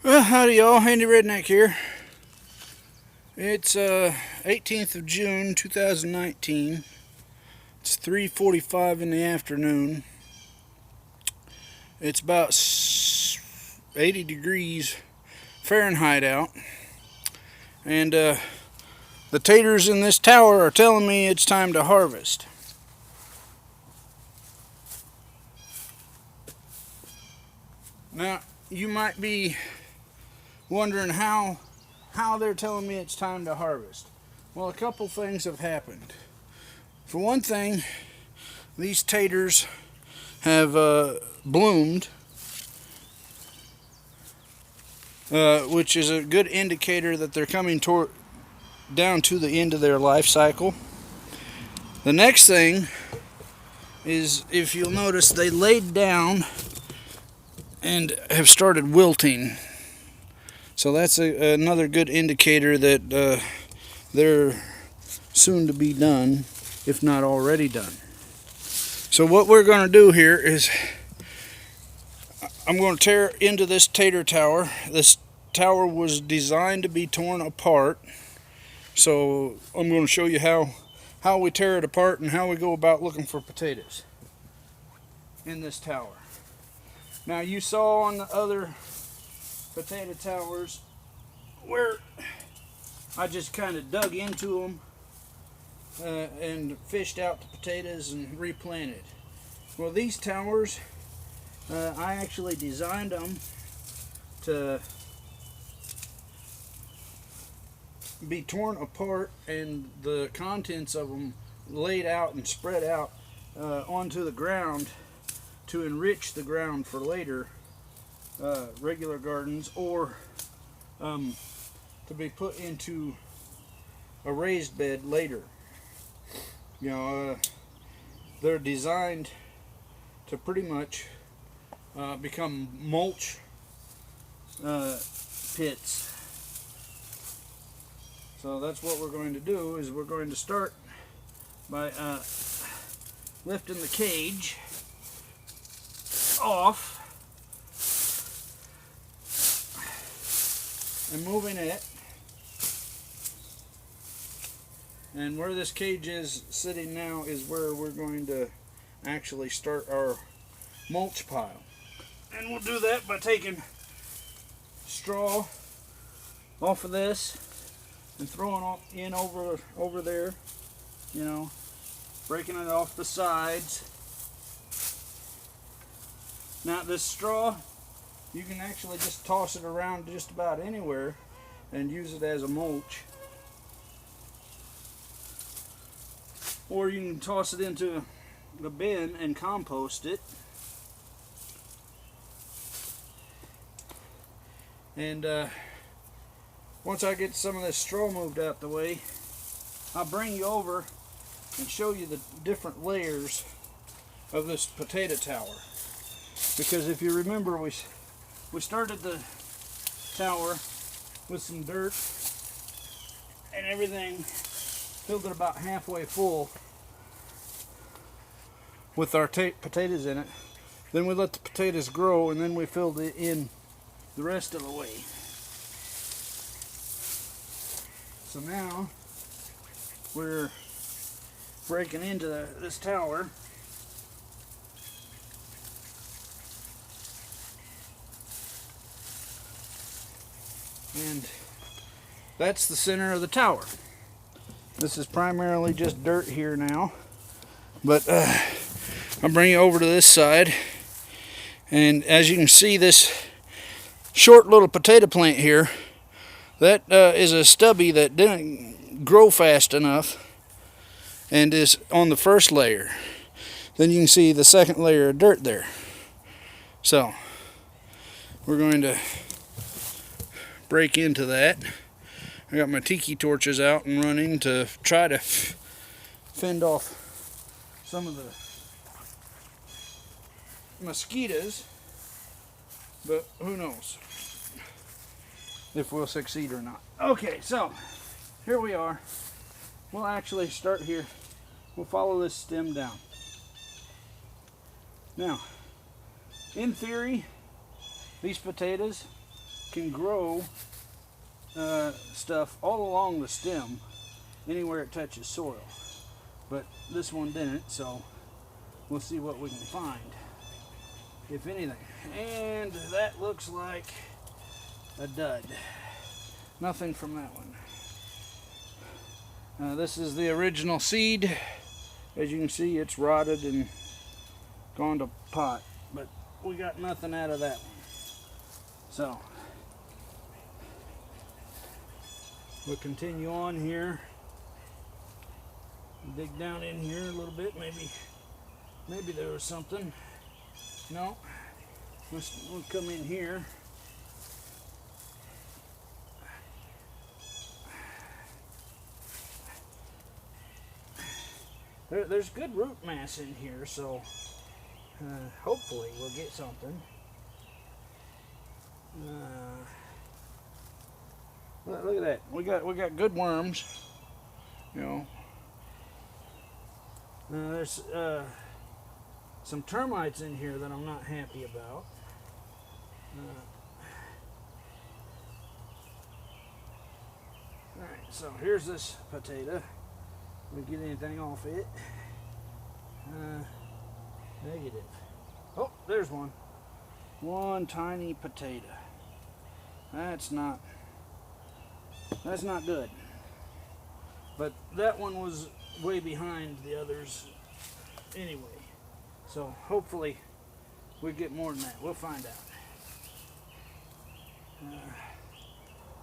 Well, howdy y'all, Handy Redneck here. It's 18th of June 2019. It's 3:45 in the afternoon. It's about 80 degrees Fahrenheit out. And the taters in this tower are telling me it's time to harvest. Now, you might be wondering how they're telling me it's time to harvest. Well, a couple things have happened. For one thing, these taters have bloomed, which is a good indicator that they're coming down to the end of their life cycle. The next thing is, if you'll notice, they laid down and have started wilting. So that's another good indicator that they're soon to be done, if not already done. So what we're going to do here is I'm going to tear into this tater tower. This tower was designed to be torn apart. So I'm going to show you how we tear it apart and how we go about looking for potatoes in this tower. Now, you saw on the other potato towers where I just kind of dug into them and fished out the potatoes and replanted. Well, these towers, I actually designed them to be torn apart and the contents of them laid out and spread out onto the ground to enrich the ground for later regular gardens, or to be put into a raised bed later. You know, they're designed to pretty much become mulch pits. So that's what we're going to do, is we're going to start by lifting the cage off and moving it, and where this cage is sitting now is where we're going to actually start our mulch pile. And we'll do that by taking straw off of this and throwing it in over there, you know, breaking it off the sides. Now, this straw, you can actually just toss it around just about anywhere and use it as a mulch. Or you can toss it into the bin and compost it. And once I get some of this straw moved out the way, I'll bring you over and show you the different layers of this potato tower. Because if you remember, we started the tower with some dirt and everything, filled it about halfway full with our potatoes in it. Then we let the potatoes grow, and then we filled it in the rest of the way. So now we're breaking into this tower. And that's the center of the tower. This is primarily just dirt here now, but I'll bring you over to this side, and as you can see, this short little potato plant here, that is a stubby that didn't grow fast enough and is on the first layer. Then you can see the second layer of dirt there. So we're going to break into that. I got my tiki torches out and running to try to fend off some of the mosquitoes, but who knows if we'll succeed or not. Okay, so here we are. We'll actually start here. We'll follow this stem down. Now, in theory, these potatoes can grow stuff all along the stem, anywhere it touches soil. But this one didn't, so we'll see what we can find, if anything. And that looks like a dud. Nothing from that one. This is the original seed. As you can see, it's rotted and gone to pot, but we got nothing out of that one. So we'll continue on here. Dig down in here a little bit. Maybe there was something. No. We'll come in here. There's good root mass in here, so hopefully we'll get something. Look at that. We got good worms. You know. There's some termites in here that I'm not happy about. Alright, so here's this potato. We get anything off it? Negative. Oh, there's one. One tiny potato. That's not good. But that one was way behind the others anyway. So hopefully we get more than that. We'll find out.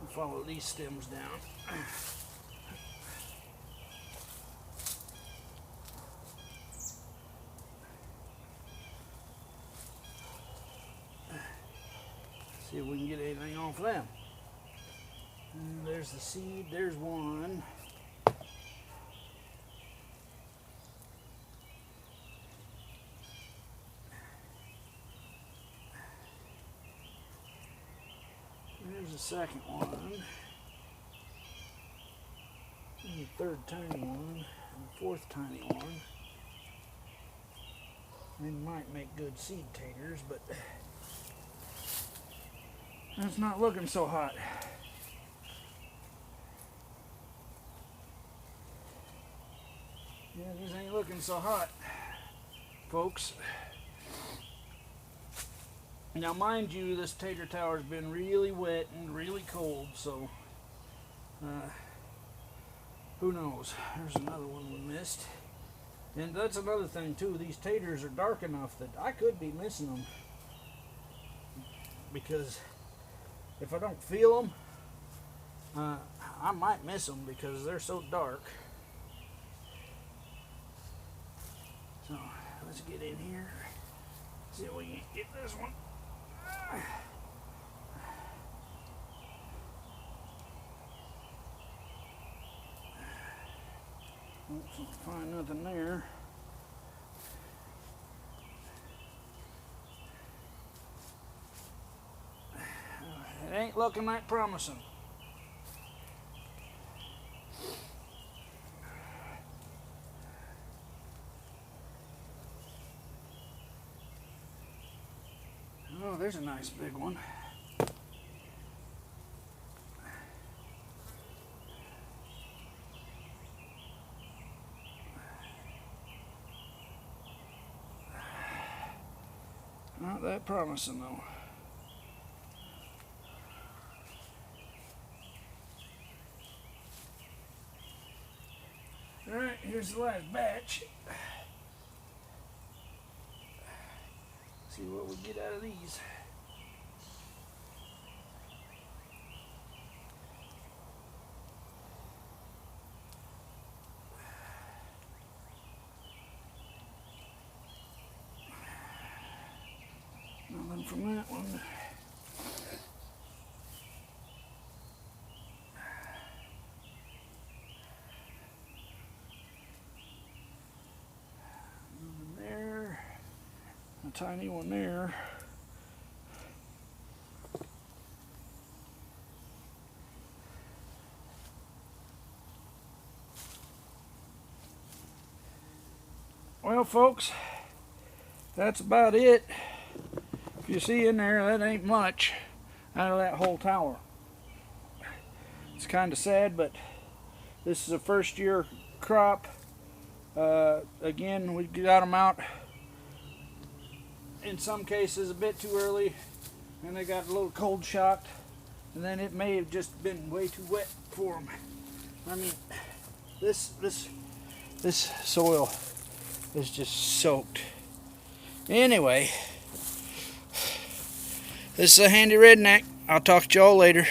We'll follow these stems down. See if we can get anything off them. And there's the seed. There's one. There's the second one. And the third tiny one. And the fourth tiny one. They might make good seed taters, but it's not looking so hot. Yeah, this ain't looking so hot, folks. Now, mind you, this tater tower's been really wet and really cold, so who knows? There's another one we missed. And that's another thing, too. These taters are dark enough that I could be missing them. Because if I don't feel them, I might miss them because they're so dark. So let's get in here. See if we can get this one. Oops, find nothing there. It ain't looking that promising. Oh, there's a nice big one. Not that promising though. Alright, here's the last batch. See what we get out of these. Nothing from that one. Nothing there. A tiny one there. Well, folks, that's about it. If you see in there, that ain't much. out of that whole tower. It's kind of sad, but this is a first year crop. Again, we got them out in some cases a bit too early, and they got a little cold shocked, and then it may have just been way too wet for them. I mean, this soil is just soaked. Anyway, this is a handy redneck. I'll talk to y'all later.